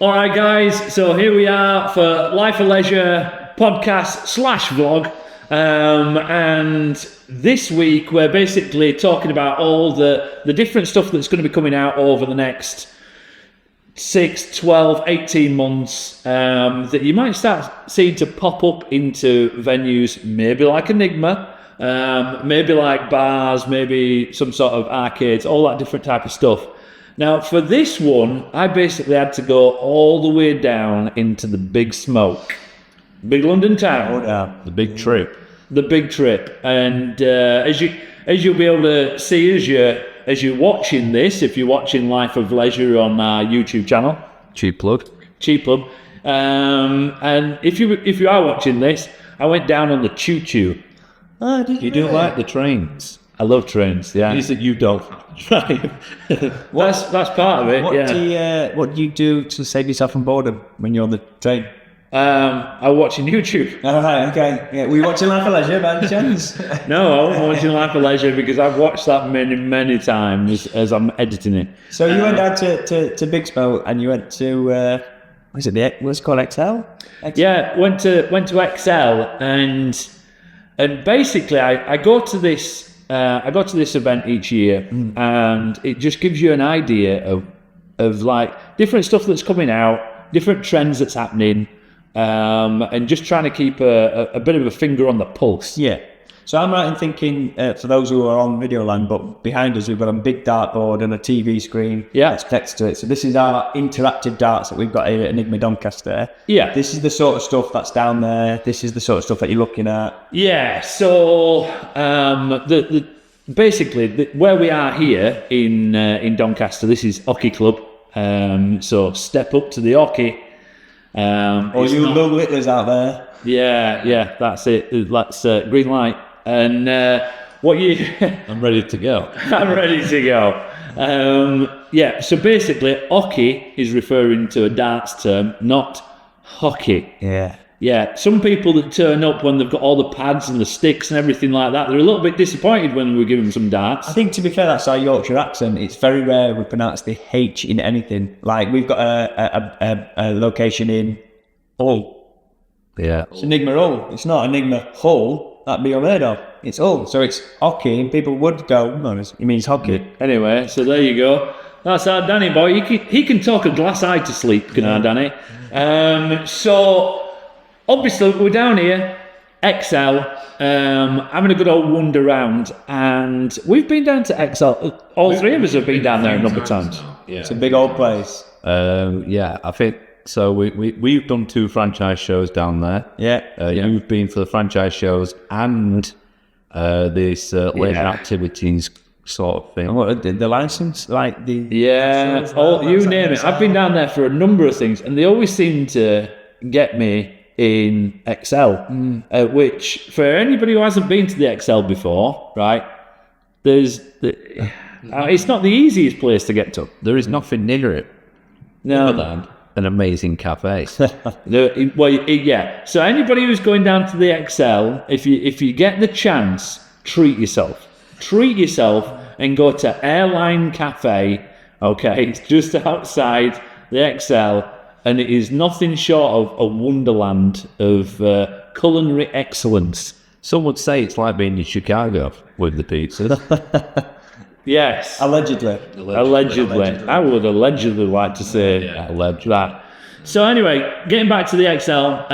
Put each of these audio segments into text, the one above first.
All right, guys. So here we are for Life of Leisure podcast / vlog. And this week we're basically talking about all the different stuff that's going to be coming out over the next 6, 12, 18 months that you might start seeing to pop up into venues, maybe like Enigma, maybe like bars, maybe some sort of arcades, all that different type of stuff. Now, for this one, I basically had to go all the way down into the Big Smoke, big London town. Oh, yeah. The big trip. The big trip, and as you'll be able to see as you're watching this, if you're watching Life of Leisure on our YouTube channel, Cheap plug. and if you are watching this, I went down on the Choo Choo. Oh, you do like the trains? I love trains. Yeah, It is that you don't. that's part of it. What do you do to save yourself from boredom when you're on the train? I'm watching YouTube. All right, okay. Yeah, were you watching Life of Leisure by any chance? No, I'm watching Life of Leisure because I've watched that many times as I'm editing it. So you went down to Big Smoke and you went to what's it called, XL? Yeah, went to XL and basically I go to this event each year, and it just gives you an idea of like different stuff that's coming out, different trends that's happening, and just trying to keep a bit of a finger on the pulse. Yeah. So I'm right in thinking, for those who are on Videoland, but behind us we've got a big dartboard and a TV screen that's next to it. So this is our interactive darts that we've got here at Enigma Doncaster. Yeah. This is the sort of stuff that's down there. This is the sort of stuff that you're looking at. Yeah. So basically where we are here in Doncaster, this is Hockey Club. So step up to the hockey. All you love litters out there. Yeah, that's it. That's green light. And I'm ready to go. I'm ready to go. So basically, hockey is referring to a darts term, not hockey. Yeah, some people that turn up when they've got all the pads and the sticks and everything like that, they're a little bit disappointed when we give them some darts. I think, to be fair, that's our Yorkshire accent. It's very rare we pronounce the H in anything. Like, we've got a location in Hull. Yeah. It's Enigma Hull. It's not Enigma Hull. That'd be unheard of. It's Hull. So it's hockey, and people would go, no, it means hockey. Anyway, so there you go. That's our Danny boy. He can talk a glass eye to sleep, can our Danny? So, obviously, we're down here, XL, having a good old wander round, and we've been down to XL. All three of us have been down there a number of times. Yeah. It's a big old place. I think so. We've done 2 franchise shows down there. Yeah. You've been for the franchise shows and these leisure activities sort of thing. What, the license? Like the... Yeah, you name it. I've been down there for a number of things, and they always seem to get me in XL, which for anybody who hasn't been to the XL before, right, it's not the easiest place to get to. There is nothing near it other than an amazing cafe. So anybody who's going down to the XL, if you get the chance, treat yourself and go to Airline Cafe. Okay, it's just outside the XL, and it is nothing short of a wonderland of culinary excellence. Some would say it's like being in Chicago with the pizzas. Yes. Allegedly. I would allegedly like to say that. So anyway, getting back to the XL,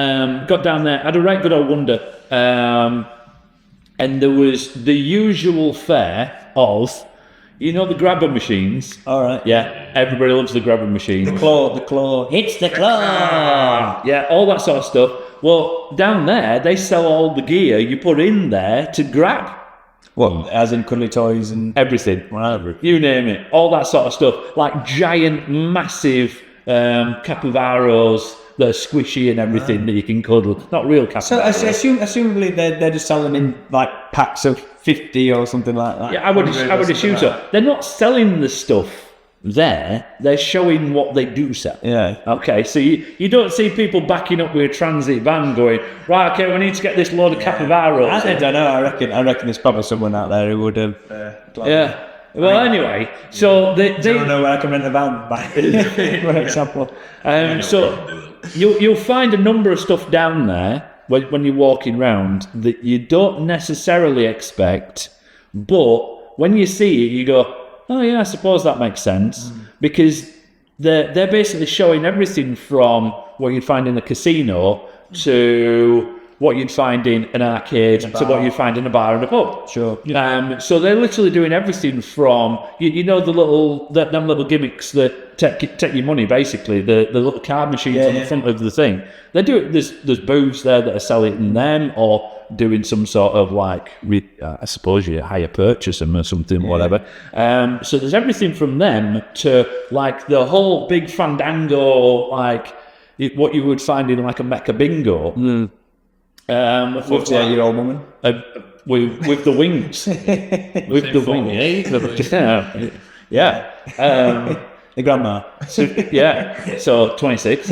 got down there, had a right good old wonder, and there was the usual fare of, the grabber machines. All right. Yeah, everybody loves the grabber machine. The claw. It's the claw. Yeah, all that sort of stuff. Well, down there, they sell all the gear you put in there to grab. What, as in cuddly toys and... Everything. Whatever. You name it. All that sort of stuff. Like giant, massive capybaras that are squishy and everything that you can cuddle. Not real capybaras. So assumably they're just selling them in like packs of 50 or something like that. Yeah, I would assume so. They're not selling the stuff there, they're showing what they do sell. Yeah. Okay, so you don't see people backing up with a transit van going, right, okay, we need to get this load of capybaras. I don't know, I reckon there's probably someone out there who would have... Yeah. Well, anyway, so they I don't know where I can rent a van, for example. So you'll find a number of stuff down there when you're walking around that you don't necessarily expect, but when you see it, you go, oh yeah, I suppose that makes sense, because they're basically showing everything from what you'd find in a casino to what you'd find in an arcade to what you'd find in a bar and a pub. Sure. So they're literally doing everything from you know them little gimmicks that take your money, basically the little card machines on the front of the thing. They do it. There's booths there that are selling them or doing some sort of like I suppose you hire purchase them or something, whatever. So there's everything from them to like the whole big fandango, like what you would find in like a Mecca bingo. With the 8-year-old woman. With the wings. With the wings. Yeah. The grandma. So 26.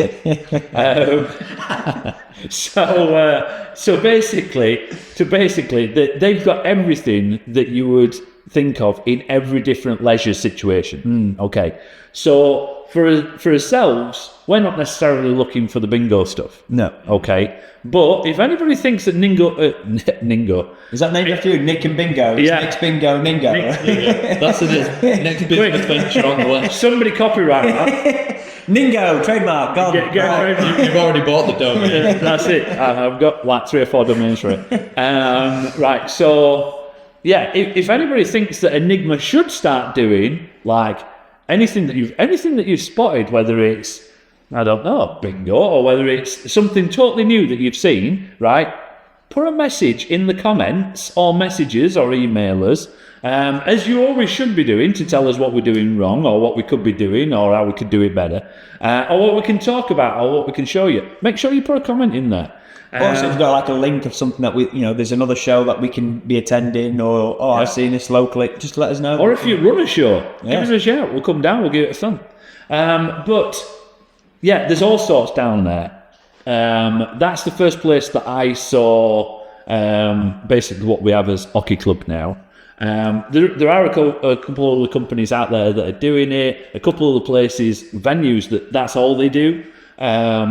So basically, they've got everything that you would think of in every different leisure situation. Okay. So for ourselves, we're not necessarily looking for the bingo stuff. No. Okay. But if anybody thinks that Ningo... Is that named after you? Nick and Bingo? It's Nick's Bingo, Ningo. That's it. Next business venture on the way. Somebody copyright that. Ningo, trademark, gone. You've already bought the domain. That's it. I've got like 3 or 4 domains for it. Right, so... Yeah, if anybody thinks that Enigma should start doing, like, anything that you've spotted, whether it's, I don't know, bingo, or whether it's something totally new that you've seen, right? Put a message in the comments, or messages, or email us, as you always should be doing, to tell us what we're doing wrong, or what we could be doing, or how we could do it better, or what we can talk about, or what we can show you. Make sure you put a comment in there. Also, if you've got like a link of something that there's another show that we can be attending, or I've seen this locally, just let us know. Or if you run a show, give us a shout. We'll come down. We'll give it a fun. But yeah, there's all sorts down there. That's the first place that I saw. Basically, what we have as Hockey Club now. There are a couple of the companies out there that are doing it. A couple of the places, venues that's all they do,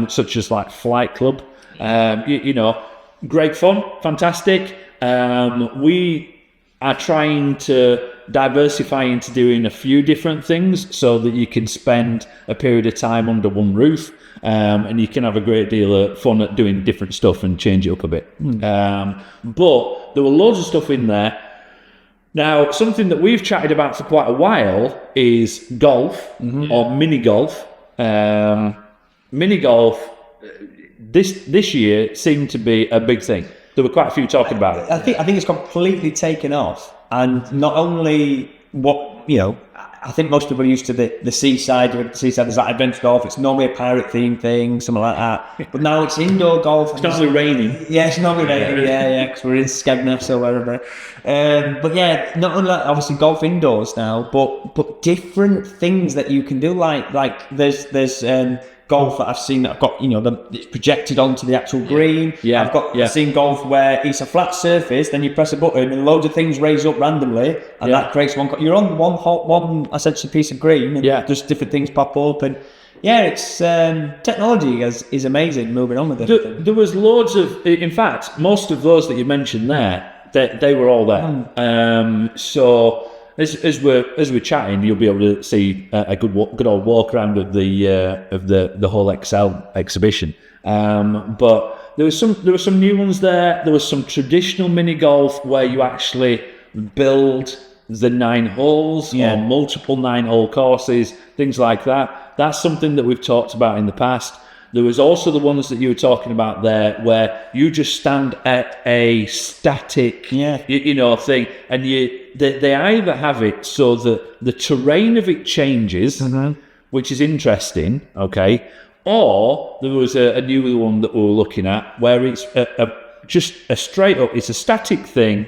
such as like Flight Club. Great fun, fantastic. We are trying to diversify into doing a few different things so that you can spend a period of time under one roof, and you can have a great deal of fun at doing different stuff and change it up a bit. But there were loads of stuff in there. Now, something that we've chatted about for quite a while is golf, or mini golf. Mini golf this year seemed to be a big thing. There were quite a few talking about it. I think it's completely taken off, and not only I think most people are used to the seaside. There's that adventure golf. It's normally a pirate themed thing, something like that. But now it's indoor golf. It's normally raining. Yeah, it's normally raining. Yeah, because we're in Skegness or wherever. But yeah, not only that, obviously golf indoors now, but different things that you can do. Like there's golf that I've seen that I've got, it's projected onto the actual green. Yeah. I've seen golf where it's a flat surface, then you press a button and loads of things raise up randomly, and that creates you're on one essentially piece of green, and just different things pop up, and it's technology is amazing. Moving on with it. There was loads of, in fact, most of those that you mentioned there, they were all there. So. As we're chatting, you'll be able to see a good old walk around of the whole Excel exhibition. But there were some new ones there. There was some traditional mini golf where you actually build the 9 holes or multiple 9-hole courses, things like that. That's something that we've talked about in the past. There was also the ones that you were talking about there, where you just stand at a static, thing, and they either have it so that the terrain of it changes, which is interesting, okay, or there was a new one that we were looking at where it's just a straight up, it's a static thing,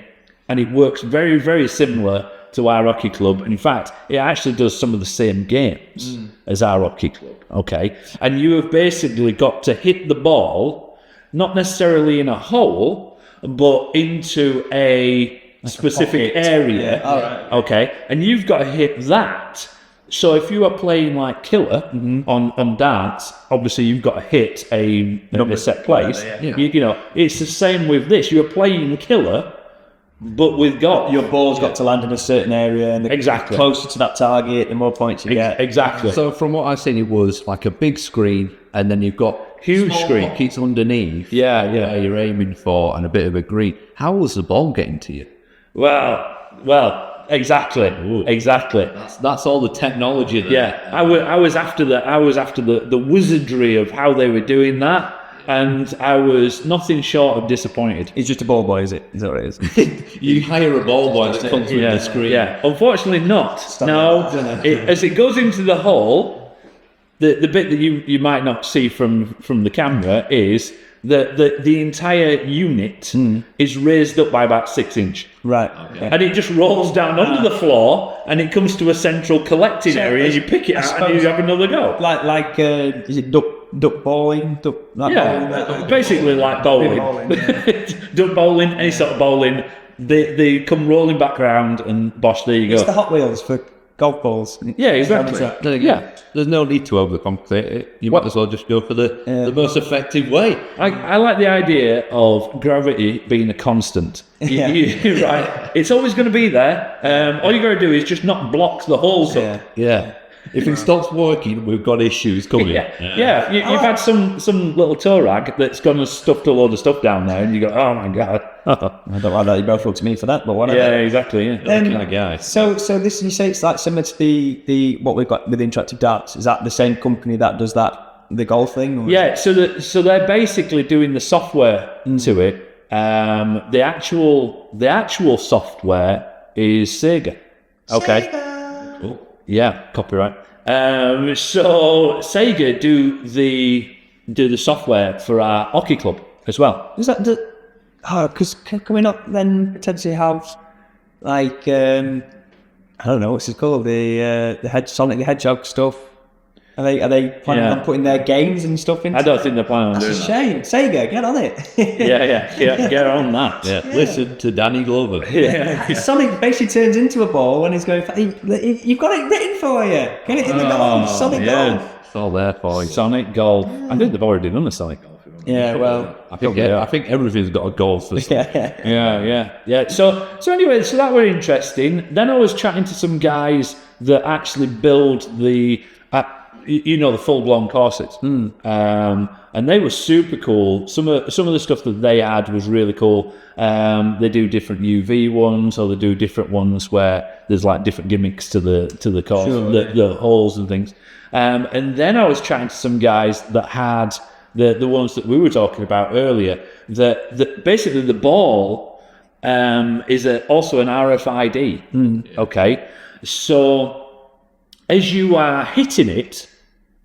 and it works very, very similar to our hockey club. And in fact, it actually does some of the same games as our hockey club, okay? And you have basically got to hit the ball, not necessarily in a hole, but into a specific pocket. area. Yeah, all right. Okay, and you've got to hit that. So if you are playing like killer on darts, obviously you've got to hit a set place. You know, it's the same with this. You're playing killer, but with golf. Your ball's got to land in a certain area, and the Exactly. closer to that target, the more points you get. Exactly. So from what I've seen, it was like a big screen, and then you've got Huge small screen. pockets underneath. Yeah. where you're aiming for, and a bit of a green. How was the ball getting to you? Well, exactly. Exactly. That's all the technology there. Yeah, I was after the wizardry of how they were doing that, and I was nothing short of disappointed. It's just a ball boy, is it? Is that what it is? You hire a ball boy that comes with the screen. Yeah, unfortunately not. No, as it goes into the hole, the bit that you might not see from the camera is that the entire unit is raised up by about 6 inches. Right. And it just rolls down onto the floor, and it comes to a central collecting area, and you pick it out and you have another go. Like is it duck bowling? Yeah, basically like bowling. Duck bowling, any sort of bowling, they come rolling back round, and bosh, there you It's the go. Hot Wheels for golf balls. Yeah, exactly. Then again, there's no need to overcomplicate it. You might as well just go for the most effective way. I like the idea of gravity being a constant. Yeah. Right. It's always going to be there. All you got to do is just not block the holes up. Yeah. Yeah. If it stops working, we've got issues coming. Yeah. You've had some little tow rag that's gone and stuffed a load of stuff down there, and you go, oh my god. I don't like that you both looked at me for that, but whatever. Yeah, exactly. Yeah. Kind of guy. So this, you say it's like similar to the what we've got with Interactive Darts. Is that the same company that does that, the golf thing? Or Yeah, so they're basically doing the software to it. The actual software is Sega. Okay. Oh, yeah, copyright. So Sega do the software for our hockey club as well. Is that the? Because can we not then potentially have like I don't know what's it called, the Sonic the Hedgehog stuff? Are they planning Yeah. on putting their games and stuff in? I don't think they're planning on doing It's a that. shame. Sega, get on it. Get on that. Yeah. Listen to Danny Glover. Sonic basically turns into a ball when he's going. You've got it written for you. Get it in the golf. Sonic golf. It's all there for you. Sonic Golf. I think they've already done a Sonic Golf. Yeah, well, I think everything's got a goal for Yeah. So anyway, so that were interesting. Then I was chatting to some guys that actually build the, the full blown courses, and they were super cool. Some of the stuff that they had was really cool. They do different UV ones, or they do different ones where there's like different gimmicks to the course, the holes and things. And then I was chatting to some guys that had the ones that we were talking about earlier, that basically the ball is also an RFID. Okay, so as you are hitting it,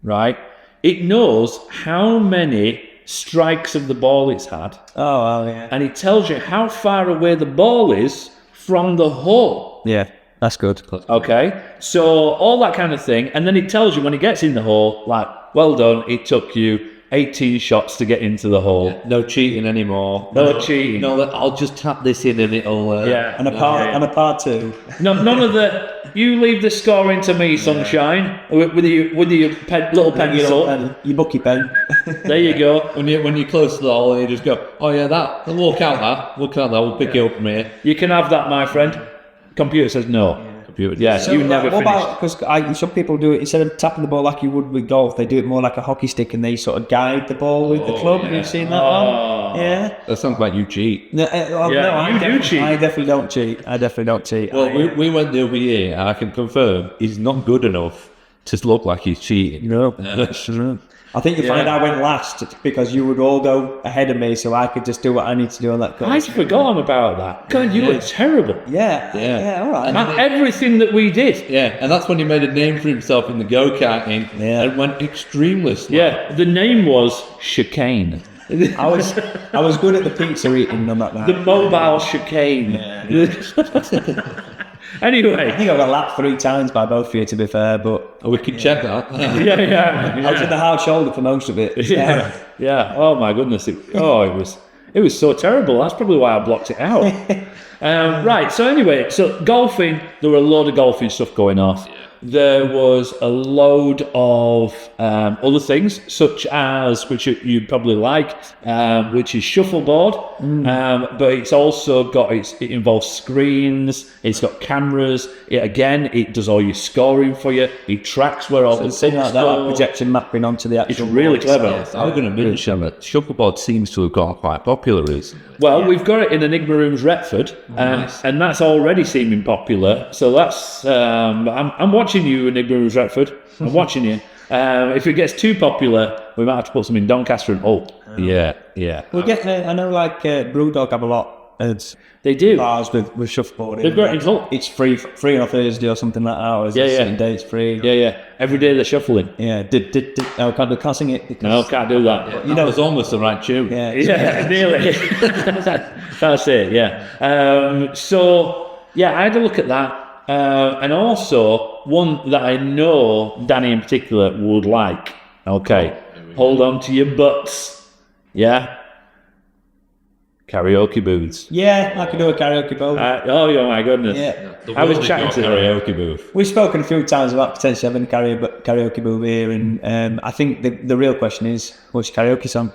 right, it knows how many strikes of the ball it's had, oh, yeah. and it tells you how far away the ball is from the hole. Yeah, that's good. Okay, so all that kind of thing, and then it tells you when it gets in the hole, like, well done, it took you 18 shots to get into the hole. No cheating anymore. No cheating. No, I'll just tap this in and it'll. And a part two. No, none of the. You leave the scoring to me, sunshine, with your little pencil. Your bookie pen. There you go. When you're close to the hole, and you just go, oh yeah, we'll count that. We'll pick it up from here. You can have that, my friend. Computer says no. Computer. Yeah, you never What finished. about, because some people do it, instead of tapping the ball like you would with golf, they do it more like a hockey stick and they sort of guide the ball with the club. Have you seen that one? Yeah. That sounds like you cheat. No, Yeah, you do cheat. I definitely don't cheat. Well, we went the other year, and I can confirm he's not good enough to look like he's cheating. No. I think you find I went last because you would all go ahead of me, so I could just do what I need to do on that course. I'd forgotten about that. God, you look terrible. Yeah, all right. At everything that we did. Yeah, and that's when he made a name for himself in the go-karting and went extremely slow. Yeah, the name was Chicane. I was good at the pizza eating on that night. The mobile chicane. Anyway. I think I got lapped 3 times by both of you, to be fair, but We could check that. Yeah. I was in the hard shoulder for most of it. Yeah. Oh my goodness. It was so terrible. That's probably why I blocked it out. Right. So anyway, so golfing. There were a load of golfing stuff going off. There was a load of other things, such as, which you probably like, which is shuffleboard. But it's also got, it involves screens, it's got cameras. It does all your scoring for you. It tracks where all the Thing like that, like projection mapping onto the It's actual. really clever. I was going to mention that shuffleboard seems to have got quite popular recently. Well, we've got it in Enigma Rooms Retford, and that's already seeming popular. So that's I'm watching you, Enigma Rooms Retford. I'm watching you. If it gets too popular, we might have to put some in Doncaster and Hull. Yeah. We'll get there. I know, like Brewdog have a lot. It's They do. bars with shuffleboard. They've got it up. It's free on a Thursday or something like that. Or is it certain days free? Yeah. Every day they're shuffling. Yeah. No, can't sing it. Because, No, can't do that. You know, it's almost the right tune. Yeah. Yeah, nearly. That's it. Yeah. So yeah, I had a look at that, and also one that I know Danny in particular would like. Okay, hold on to your butts. Yeah. Karaoke booths. Yeah, I could do a karaoke bowl. Oh my goodness. Yeah. I was chatting to karaoke booth. We've spoken a few times about potentially having a karaoke booth here, and I think the real question is, what's your karaoke song?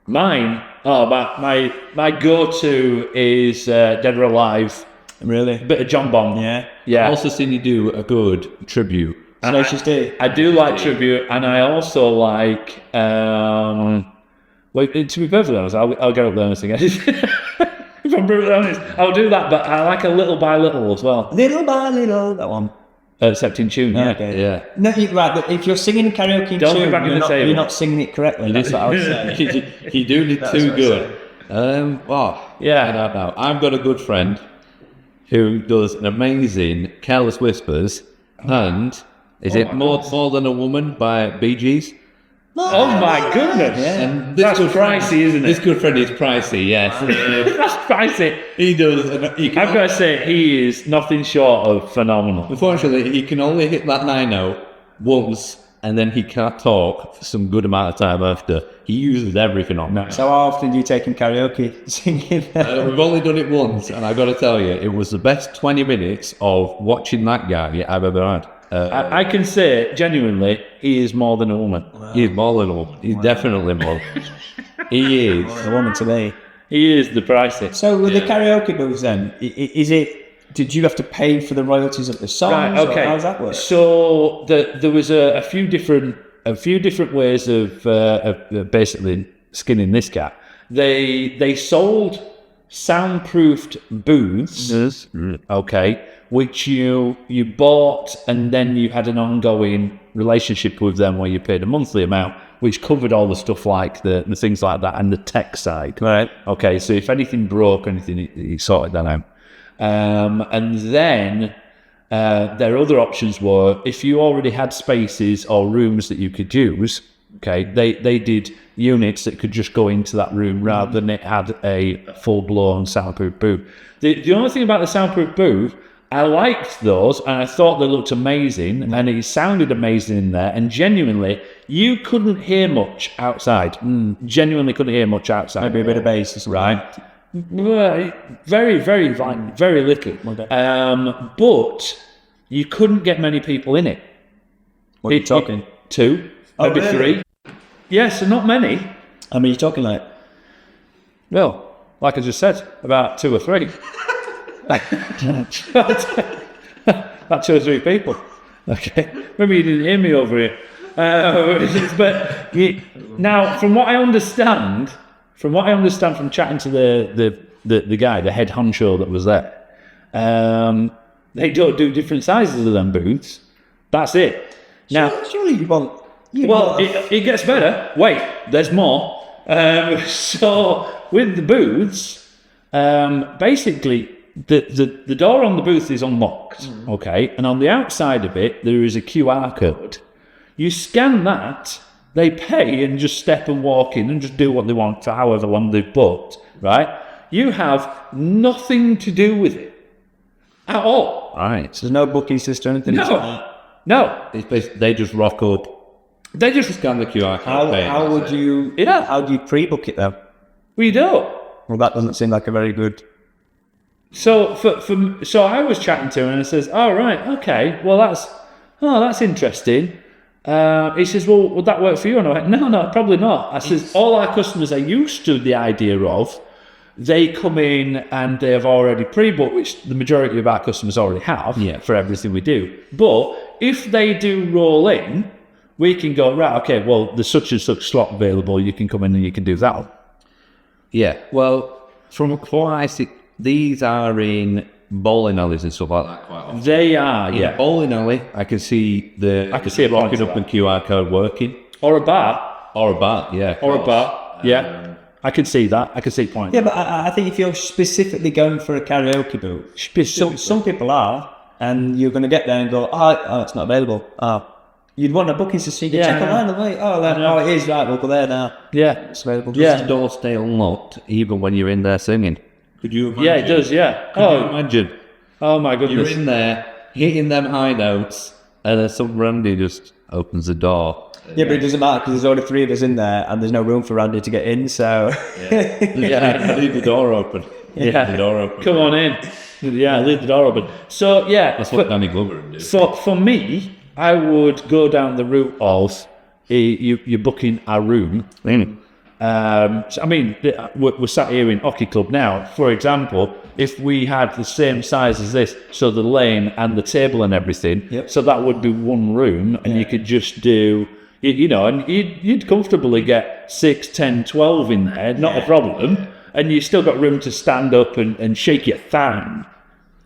Mine. Oh, my go-to is Dead or Alive. Really? A bit of John Bon. Yeah. Yeah. I've also seen you do a good tribute. Tenacious D. I do like tribute, and I also like. Well, to be perfectly honest, I'll get up there and sing it. If I'm brutally honest, I'll do that. But I like a Little by Little as well, Little by little, that one. except in tune. Yeah. Okay. Yeah. No, right, but if you're singing karaoke in Don't tune, go back in you're the table. not singing it correctly. That's what I would say. You do it too what I good. Yeah. I don't know. I've got a good friend who does an amazing Careless Whispers, and is it More Than a Woman by Bee Gees? Oh my goodness! And That's pricey, isn't it? This good friend is pricey, yes. That's pricey. He does. He I've got to say, he is nothing short of phenomenal. unfortunately, he can only hit that 9 note once, and then he can't talk for some good amount of time after. He uses everything on that. So how often do you take him karaoke singing? We've only done it once, and I've got to tell you, it was the best 20 minutes of watching that guy I've ever had. I can say genuinely, he is more than a woman. He's more than a woman. He's definitely more. He is. A woman to me. He is the pricey. So with the karaoke booths then, is it, did you have to pay for the royalties of the songs? Right, or okay. how does that work? So there was a few different ways of basically skinning this cat. They sold soundproofed booths, okay, which you bought, and then you had an ongoing relationship with them where you paid a monthly amount, which covered all the stuff like the things like that and the tech side. Right. Okay, so if anything broke or anything, you sorted that out. And then their other options were, if you already had spaces or rooms that you could use, okay, they did units that could just go into that room rather than it had a full-blown soundproof booth. The only thing about the soundproof booth, I liked those, and I thought they looked amazing, and it sounded amazing in there, and genuinely, you couldn't hear much outside. Genuinely couldn't hear much outside. Maybe a bit of bass or something. Right. Well, very, very, very little. But you couldn't get many people in it. What are you talking? Two, Oh, maybe really? three. Yes, so not many. I mean, you're talking like... Well, like I just said, about two or three. About two or three people. Okay. Maybe you didn't hear me over here. Now, from what I understand from chatting to the guy, the head honcho that was there, they don't do different sizes of them booths. That's it. Now, Surely you want... well, it gets better. Wait, there's more. So with the booths, basically the door on the booth is unlocked, okay, and on the outside of it there is a QR code. You scan that, they pay and just step and walk in and just do what they want for however long they've booked, right? You have nothing to do with it at all. Right. There's no booking system or anything? No. It's basically, they just rock up, They just scan the QR code. pay, How would you... Yeah. How do you pre-book it though? we don't. Well, that doesn't seem like a very good... So I was chatting to him and I says, "Oh right, okay, well that's interesting." He says, "Well, would that work for you?" And I went, "No, probably not." I says, "All our customers are used to the idea of they come in and they have already pre-booked, which the majority of our customers already have for everything we do. But if they do roll in, we can go, right, okay, well, there's such and such slot available. You can come in and you can do that." Yeah, well, from what I see, these are in bowling alleys and stuff like that quite often. They are, yeah. Bowling alley, I can see a locking point up to and QR code working. Or a bar. Or a bar, yeah. of Or a course. bar, yeah. I can see that. I can see point. Yeah, but I think if you're specifically going for a karaoke booth, some people are, and you're going to get there and go, oh, it's not available. Oh, you'd want a booking system. You can check online and wait. Oh, it is right. We'll go there now. Yeah. It's available. Does the door stay unlocked even when you're in there singing? Could you imagine? Yeah, it does, yeah. Could you imagine? Oh my goodness. You're in there, hitting them high notes, and then some Randy just opens the door. Yeah, but it doesn't matter because there's only 3 of us in there, and there's no room for Randy to get in. So Yeah, leave the door open. Yeah. Leave the door open. Come on in. Yeah, leave the door open. So, yeah. That's what Danny Glover would do. For me, I would go down the route of you're booking a room. So, I mean, we're sat here in Hockey Club now. For example, if we had the same size as this, so the lane and the table and everything, so that would be one room, and you could just do, you know, and you'd comfortably get 6, 10, 12 in there, not a problem, and you still got room to stand up and shake your thang.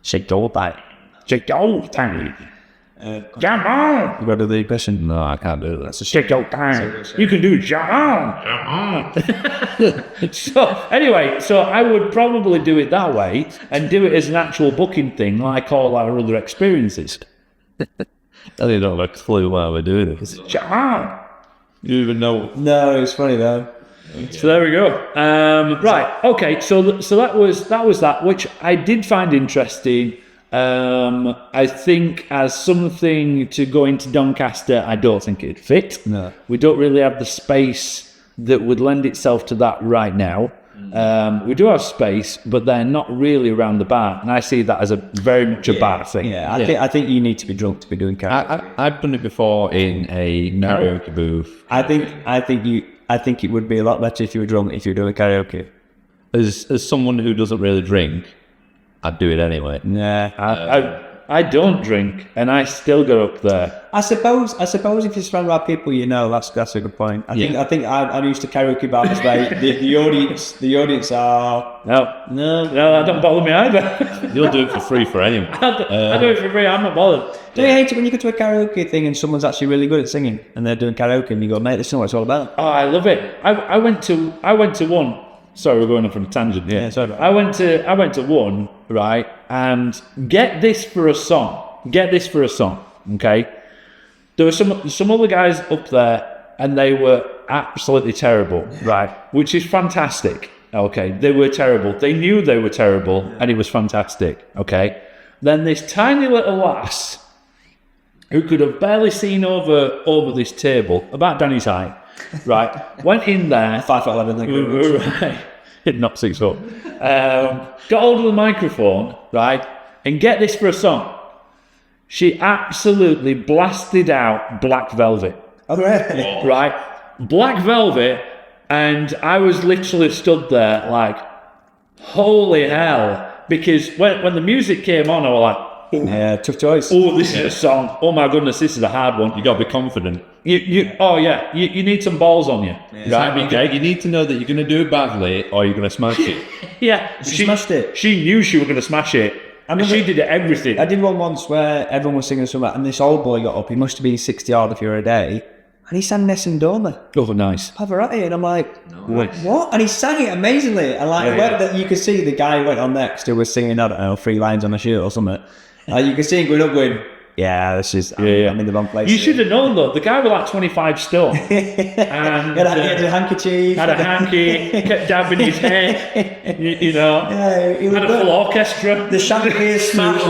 shake the whole bag. Shake your old thang. Jump on! You got to do the question. No, I can't do that. Shake your thang. You can do jump on. So anyway, so I would probably do it that way and do it as an actual booking thing, like all our other experiences. I don't have a clue why we're doing this. Jump on. You even know? No, it's funny though. So there we go. Right. Okay. So that was that, which I did find interesting. I think as something to go into Doncaster, I don't think it'd fit. No. We don't really have the space that would lend itself to that right now. We do have space, but they're not really around the bar, and I see that as a very much a bar thing. Yeah, I think you need to be drunk to be doing karaoke. I've done it before in a karaoke booth. I think it would be a lot better if you were drunk if you were doing karaoke. As someone who doesn't really drink, I'd do it anyway. Yeah. I don't drink, and I still go up there. I suppose if you're surrounded by people you know, that's a good point. I think I'm used to karaoke bars where the audience are No, that don't bother me either. You'll do it for free for anyone. I do it for free. I'm not bothered. Do you hate it when you go to a karaoke thing and someone's actually really good at singing and they're doing karaoke and you go, mate, this is what it's all about? Oh, I love it. I went to one. Sorry, we're going off on a tangent. Yeah, sorry about that. I went to one, right, and get this for a song. Okay, there were some other guys up there, and they were absolutely terrible, right, which is fantastic. Okay, they were terrible. They knew they were terrible, and it was fantastic. Okay, then this tiny little lass who could have barely seen over this table, about Danny's height, right, went in there. 5'11", Right. Not 6 foot. Got hold of the microphone, right, and get this for a song. She absolutely blasted out Black Velvet. Okay. Right? Black Velvet, and I was literally stood there like, holy hell. Because when the music came on, I was like, Yeah, tough choice. oh, this is a song. Oh my goodness, this is a hard one. You got to be confident. You need some balls on you. Right? Okay. You need to know that you're going to do it badly or you're going to smash it. Yeah. She smashed it. She knew she was going to smash it. I mean, she did everything. I did one once where everyone was singing something, and this old boy got up. He must have been 60 odd if you were a day, and he sang Nessun Dorma. Oh, nice. Pavarotti, and I'm like, what? And he sang it amazingly. And like, you could see the guy who went on next who was singing, I don't know, 3 lines on a shirt or something. You could see him going up, going, Yeah, this is. I'm in the wrong place. You here. should have known though. The guy was like 25 stone, and He had a handkerchief. had a hanky, kept dabbing his hair. You know, Yeah, he was had a full orchestra. The chandelier smashed.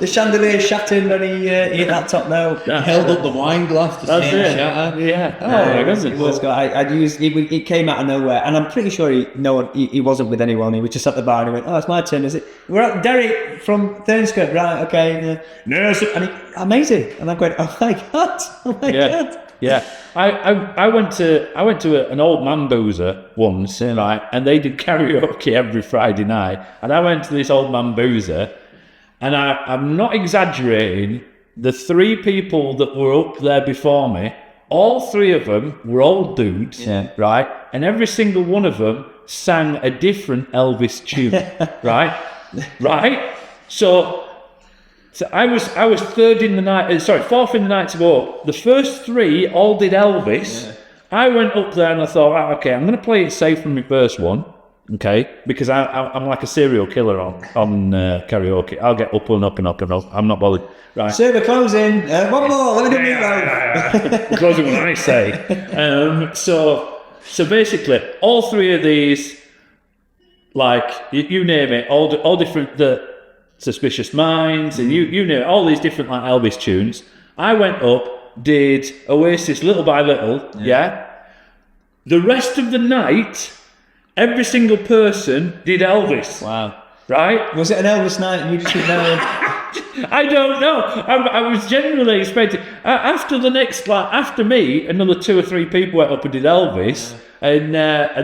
The chandelier shattered when he hit that top note. Held up the wine glass to That's see it it. shatter. Yeah. Oh my It goodness. was good. I'd used it came out of nowhere, and I'm pretty sure he wasn't with anyone. He was just at the bar and he went, "Oh, it's my turn, is it? We're at Derek from Thurnscote, right? Okay, no, and amazing." And I'm going, "Oh my god, oh my god." Yeah. I went to an old man boozer once, right, and they did karaoke every Friday night, and I went to this old man boozer, and I'm not exaggerating. The 3 people that were up there before me, all 3 of them were old dudes, right? And every single one of them sang a different Elvis tune, right? Right? So I was fourth in the night to go. The first 3 all did Elvis. I went up there and I thought, okay, I'm going to play it safe from my first one, okay? Because I'm like a serial killer on karaoke. I'll get up and up and up and up. I'm not bothered. Right. Server closing. One more. Let me do meatloaf. Closing what I say. So basically, all 3 of these, like you name it, all different. The Suspicious Minds, and you name it, all these different like Elvis tunes. I went up, did Oasis little by little. Yeah. The rest of the night, every single person did Elvis. Wow. Right? Was it an Elvis night and you just know? I don't know. I was genuinely expecting after the next after me, another 2 or 3 people went up and did Elvis, and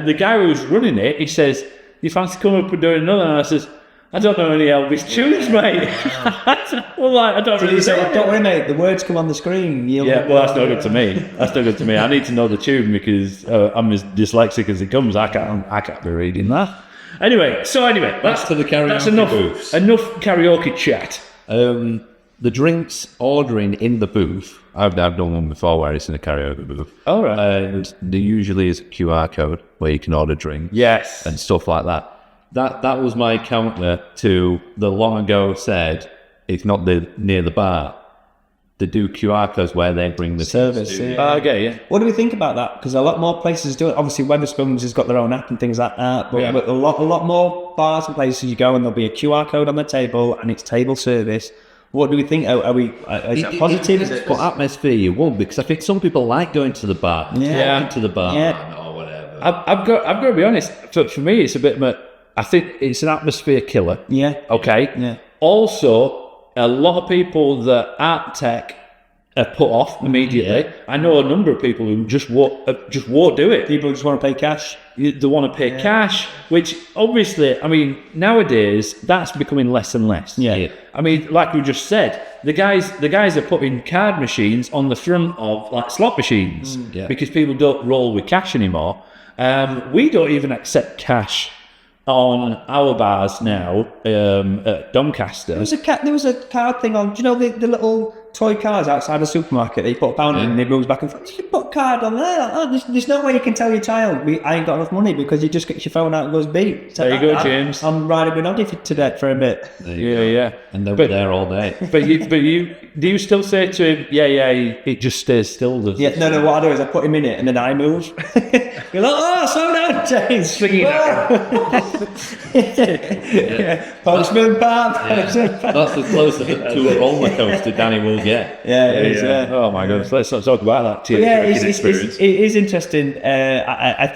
the guy who was running it, he says, "You fancy coming up and doing another?" And I says, "I don't know any Elvis tunes, mate." Well, like, I don't really know. Don't worry, mate. The words come on the screen. Yeah, well, that's not good to me. That's not good to me. I need to know the tune because I'm as dyslexic as it comes. I can't be reading that. Anyway, that's to the karaoke That's enough. booths. Enough karaoke chat. The drinks ordering in the booth. I've done one before where it's in a karaoke booth. All right. And there usually is a QR code where you can order drinks. Yes. And stuff like that. That was my counter to the long ago said it's not near the bar. They do QR codes where they bring the Service, drinks to. yeah. Okay, yeah. What do we think about that? Because a lot more places do it. Obviously, Wetherspoons has got their own app and things like that. But a lot more bars and places you go and there'll be a QR code on the table and it's table service. What do we think? Are is it positive? Is it What atmosphere you want? Because I think some people like going to the bar. Yeah. Talking to the bar. Yeah. Or whatever. I've got to be honest. For me, it's a bit of I think it's an atmosphere killer. Yeah. Okay. Yeah. Also, a lot of people that aren't tech are put off immediately. Yeah. I know a number of people who just won't do it. People just want to pay cash. They want to pay cash, which obviously, I mean, nowadays that's becoming less and less. Yeah. I mean, like we just said, the guys are putting card machines on the front of like slot machines Yeah. because people don't roll with cash anymore. We don't even accept cash on our bars now at Doncaster. There was a card thing on. Do you know the little toy cars outside the supermarket? They put a pound in and it moves back and forth. You can put a card on there. Oh, there's no way you can tell your child I ain't got enough money because you just get your phone out and goes beep. So There you go, James. I'm riding with Noddy to that for a bit. There you go. Yeah. And they'll be there all day. But you do you still say to him, yeah, it just stays still? Does Yeah, no. What I do is I put him in it and then I move. You're like, oh, slow down, James. Swinging Postman Pap. That's as close to a roller coaster Danny will get. Yeah, it is. Yeah. Oh my goodness, let's not talk about that. Yeah, Tear-jerking it is interesting. I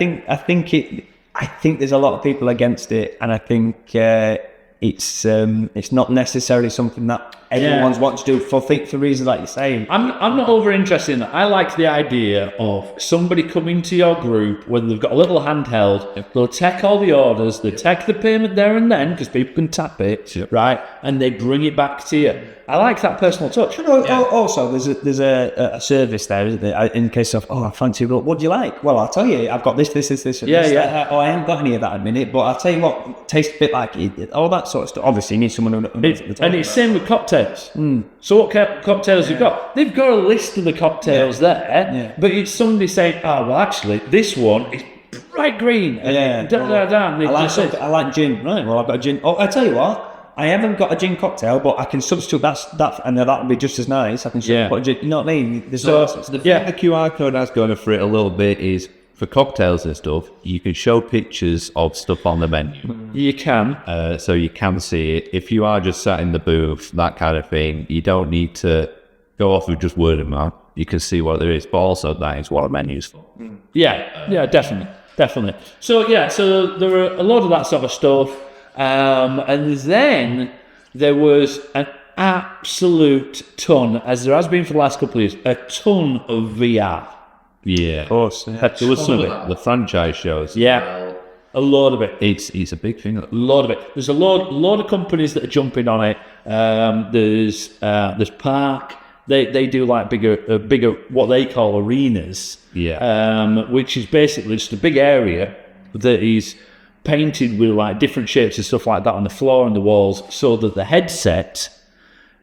think there's a lot of people against it, and I think it's not necessarily something that everyone's wanting to do for reasons like you're saying. I'm not over interested in that. I like the idea of somebody coming to your group when they've got a little handheld. They'll take all the orders, they take the payment there and then because people can tap it, right? And they bring it back to you. I like that personal touch. Also, there's a service there, isn't there? In case of, I fancy what do you like? Well, I'll tell you, I've got this, and this. Yeah. That. I haven't got any of that at the minute, but I'll tell you what, tastes a bit like it, all that sort of stuff. Obviously, you need someone who knows. And it's same with cocktails. So what cocktails you've got? They've got a list of the cocktails there, but it's somebody saying, well, actually, this one is bright green. And Yeah. I I like gin. Right, well, I've got a gin. Oh, I tell you what, I haven't got a gin cocktail, but I can substitute that, and that would be just as nice. I can Yeah. put a gin, you know what I mean? There's So no- the thing the QR code has going for it a little bit is for cocktails and stuff, you can show pictures of stuff on the menu. You can. So you can see it. If you are just sat in the booth, that kind of thing, you don't need to go off with just word of mouth. You can see what there is, but also that is what a menu's for. Yeah, definitely. So there were a lot of that sort of stuff, and then there was an absolute ton, as there has been for the last couple of years, a ton of VR. Yeah. Of course. Yeah. There was some of it. The franchise shows. Yeah, a lot of it. It's a big thing. A lot of it. There's a lot of companies that are jumping on it. There's Park. They do like bigger what they call arenas. Yeah. Which is basically just a big area that is painted with like different shapes and stuff like that on the floor and the walls, so that the headset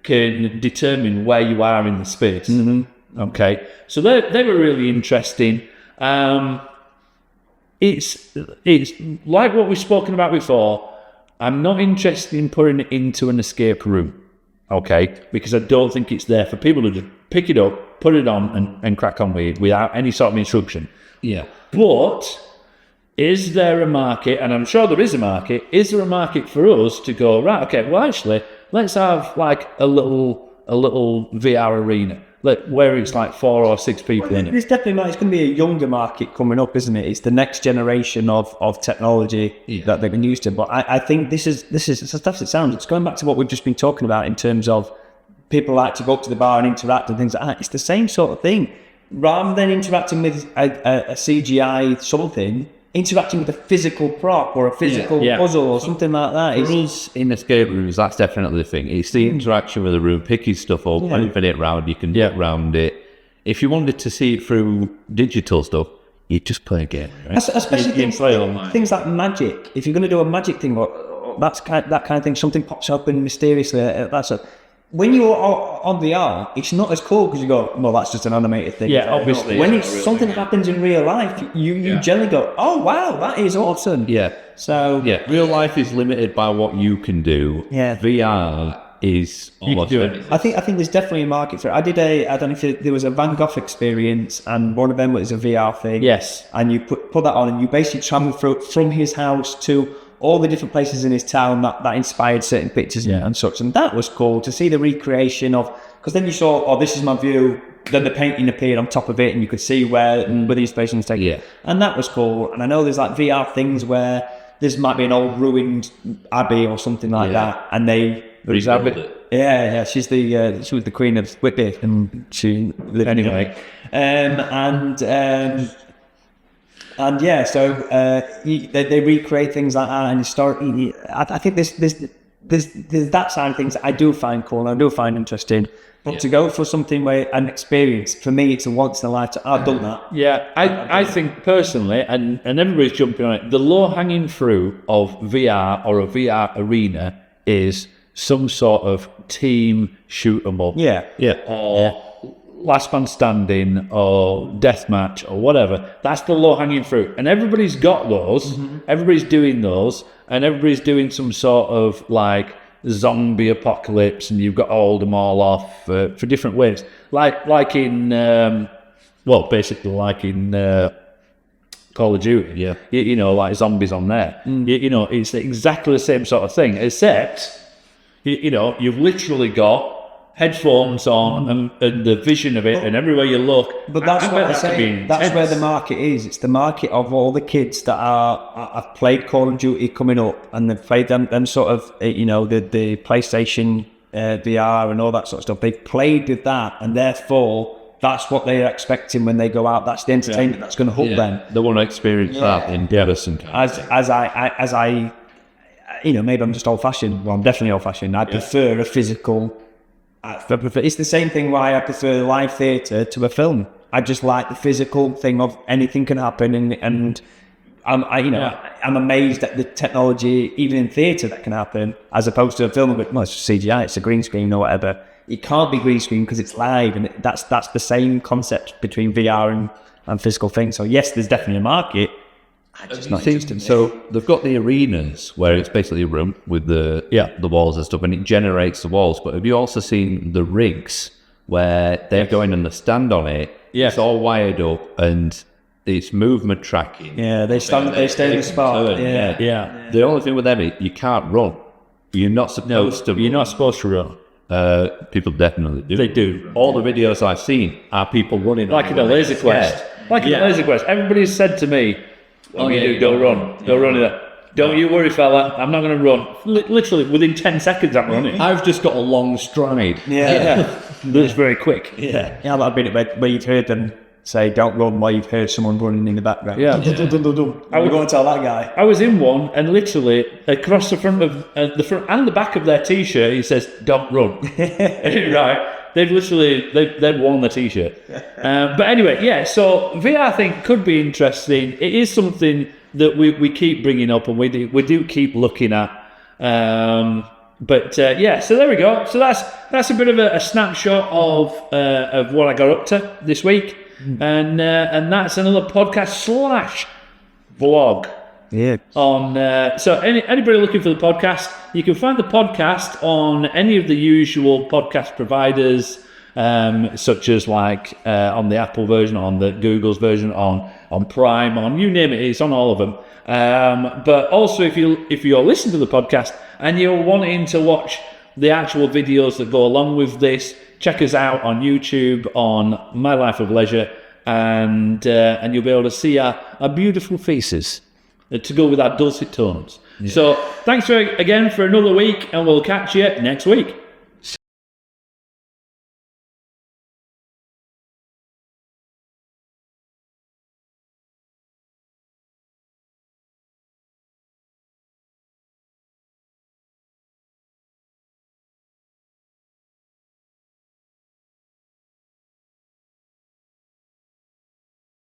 can determine where you are in the space. Okay, so they were really interesting. It's like what we've spoken about before. I'm not interested in putting it into an escape room, okay, because I don't think it's there for people to just pick it up, put it on, and crack on with it without any sort of instruction. Yeah. But is there a market, and I'm sure there is a market, is there a market for us to go, right, okay, well actually, let's have like a little VR arena, where it's like 4 or 6 people in it. There's definitely it's going to be a younger market coming up, isn't it? It's the next generation of technology that they've been used to. But I think this is as tough as it sounds. It's going back to what we've just been talking about in terms of people like to go up to the bar and interact and things like that. It's the same sort of thing. Rather than interacting with a CGI something, interacting with a physical prop or a physical puzzle or something like that. For us in escape rooms, that's definitely the thing. It's the interaction with the room, picking stuff up, moving it around. You can get around it. If you wanted to see it through digital stuff, you just play a game. Right? Especially You can play online. things like magic. If you're going to do a magic thing, that kind of thing, something pops up and mysteriously, when you're on VR, it's not as cool because you go, well, that's just an animated thing. Yeah, obviously. When it's something that happens in real life, you generally go, oh wow, that is awesome. Yeah. So Real life is limited by what you can do. Yeah. VR is almost do it. I think there's definitely a market for it. I don't know if there was a Van Gogh experience, and one of them was a VR thing. Yes. And you put that on, and you basically travel from his house to all the different places in his town that inspired certain pictures and such. And that was cool to see the recreation of, because then you saw, oh, this is my view. Then the painting appeared on top of it, and you could see where the inspiration was taken. Yeah. And that was cool. And I know there's like VR things where this might be an old ruined abbey or something like that, and they Rebuild it. Yeah, she was the queen of Whitby, and she lived Anyway. and yeah, so they recreate things like that, and historically, I think there's that side of things that I do find cool and I do find interesting. But to go for something where an experience, for me, it's a once in a lifetime. I've done that. Yeah, I think personally, and everybody's jumping on it, the low-hanging fruit of VR or a VR arena is some sort of team shoot 'em up. Yeah. Or last man standing or deathmatch or whatever. That's the low-hanging fruit. And everybody's got those. Everybody's doing those. And everybody's doing some sort of like zombie apocalypse, and you've got to hold them all off for different ways. Like in, basically like in Call of Duty. Yeah. You know, like zombies on there. You know, it's exactly the same sort of thing, except, you know, you've literally got headphones on and the vision of it, and everywhere you look. But that's I what bet I that could be say. That's intense. where the market is. It's the market of all the kids that have played Call of Duty coming up, and they've played them sort of, you know, the PlayStation VR and all that sort of stuff. They've played with that, and therefore that's what they're expecting when they go out. That's the entertainment that's going to hook them. They want to experience that in person. As I, you know, maybe I'm just old fashioned. Well, I'm definitely old fashioned. I prefer a physical. It's the same thing why I prefer live theatre to a film. I just like the physical thing of anything can happen, and I'm amazed at the technology even in theatre that can happen, as opposed to a film with it's just CGI, it's a green screen or whatever. It can't be green screen because it's live, and that's the same concept between VR and physical things. So yes, there's definitely a market. So they've got the arenas where it's basically a room with the walls and stuff, and it generates the walls. But have you also seen the rigs where they're going and they stand on it? Yes. It's all wired up and it's movement tracking. Yeah, they stay in the spot. Yeah. The only thing with them, you can't run. You're not supposed to. You're not supposed to run. People definitely do. They do. All the videos I've seen are people running Like in a laser quest. Like in a laser quest. Everybody's said to me, don't run. Don't run in that. Don't you worry, fella. I'm not going to run. Literally, within 10 seconds, I'm running. I've just got a long stride. That's very quick. Yeah, that'd been it where you'd heard them say, don't run, while you've heard someone running in the background. Yeah. I would go and tell that guy. I was in one, and literally across the front of the front and the back of their T-shirt, it says "Don't run." Right? They've worn the T-shirt. But anyway, yeah. So VR, I think, could be interesting. It is something that we keep bringing up, and we do keep looking at. But yeah, so there we go. So that's a bit of a snapshot of what I got up to this week, and that's another podcast / vlog. Yeah. On so anybody looking for the podcast, you can find the podcast on any of the usual podcast providers, such as like on the Apple version, on the Google's version, on Prime, on you name it, it's on all of them. But also if you're listening to the podcast and you're wanting to watch the actual videos that go along with this, check us out on YouTube on My Life of Leisure, and you'll be able to see our beautiful faces to go with our dulcet tones. So thanks again for another week, and we'll catch you next week.